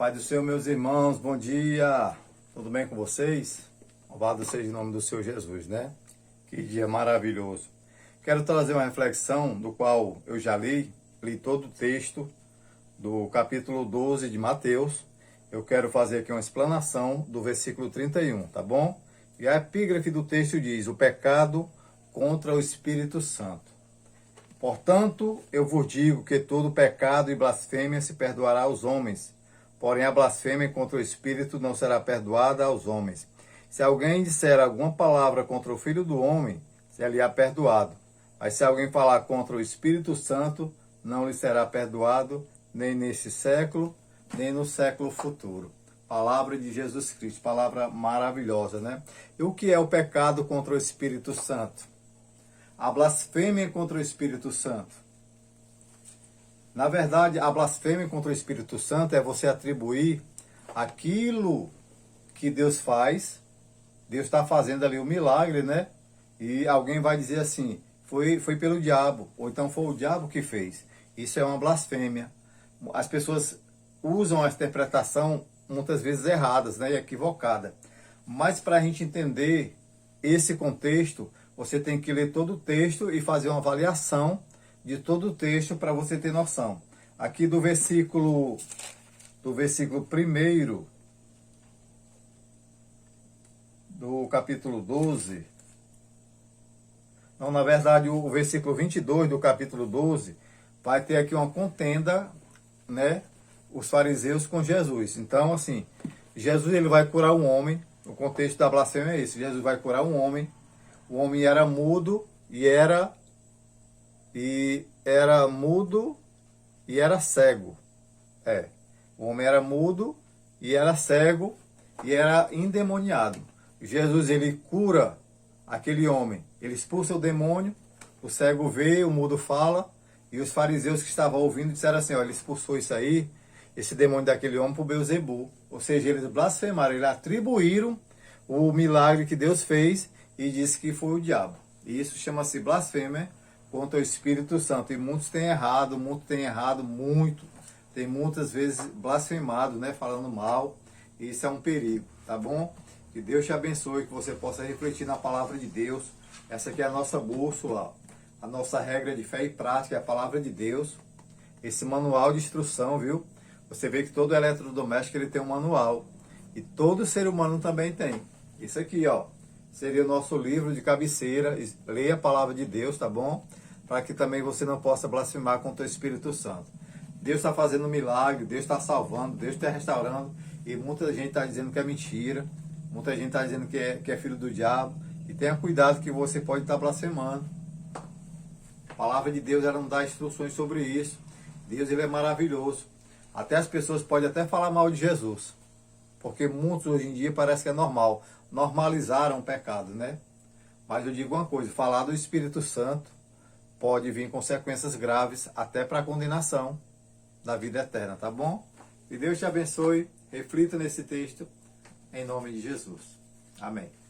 Paz do Senhor, meus irmãos, bom dia! Tudo bem com vocês? Louvado seja o nome do Senhor Jesus, né? Que dia maravilhoso! Quero trazer uma reflexão do qual eu já li todo o texto do capítulo 12 de Mateus. Eu quero fazer aqui uma explanação do versículo 31, tá bom? E a epígrafe do texto diz: o pecado contra o Espírito Santo. Portanto, eu vos digo que todo pecado e blasfêmia se perdoará aos homens, porém a blasfêmia contra o Espírito não será perdoada aos homens. Se alguém disser alguma palavra contra o Filho do Homem, se lhe é perdoado. Mas se alguém falar contra o Espírito Santo, não lhe será perdoado, nem nesse século, nem no século futuro. Palavra de Jesus Cristo, palavra maravilhosa, né? E o que é o pecado contra o Espírito Santo? A blasfêmia contra o Espírito Santo. Na verdade, a blasfêmia contra o Espírito Santo é você atribuir aquilo que Deus faz. Deus está fazendo ali o milagre, né? E alguém vai dizer assim, foi pelo diabo, ou então foi o diabo que fez. Isso é uma blasfêmia. As pessoas usam a interpretação muitas vezes erradas, né? E equivocada. Mas para a gente entender esse contexto, você tem que ler todo o texto e fazer uma avaliação de todo o texto para você ter noção. Aqui do versículo 1 do capítulo 12, não, na verdade o versículo 22 do capítulo 12, vai ter aqui uma contenda, né, os fariseus com Jesus. Então, assim, Jesus ele vai curar um homem, o contexto da blasfêmia é esse, Jesus vai curar um homem, o homem era mudo e era mudo e era cego. O homem era mudo e era cego e era endemoniado. Jesus ele cura aquele homem, ele expulsa o demônio, o cego vê, o mudo fala, e os fariseus que estavam ouvindo disseram assim: ó, ele expulsou isso aí, esse demônio daquele homem, para o Beelzebul. Ou seja, eles blasfemaram, eles atribuíram o milagre que Deus fez e disse que foi o diabo. E isso chama-se blasfêmia contra o Espírito Santo. E muitos têm errado, muito. Tem muitas vezes blasfemado, né? Falando mal. Isso é um perigo, tá bom? Que Deus te abençoe, que você possa refletir na palavra de Deus. Essa aqui é a nossa bússola, a nossa regra de fé e prática, é a palavra de Deus. Esse manual de instrução, viu? Você vê que todo eletrodoméstico ele tem um manual. E todo ser humano também tem. Isso aqui, ó, seria o nosso livro de cabeceira. Leia a palavra de Deus, tá bom? Para que também você não possa blasfemar contra o Espírito Santo. Deus está fazendo um milagre, Deus está salvando, Deus está restaurando. E muita gente está dizendo que é mentira. Muita gente está dizendo que é filho do diabo. E tenha cuidado que você pode estar blasfemando. A palavra de Deus ela não dá instruções sobre isso. Deus ele é maravilhoso. Até as pessoas podem até falar mal de Jesus. Porque muitos hoje em dia parece que é normal. Normalizaram o pecado, né? Mas eu digo uma coisa, falar do Espírito Santo pode vir consequências graves até para a condenação da vida eterna, tá bom? Que Deus te abençoe, reflita nesse texto, em nome de Jesus. Amém.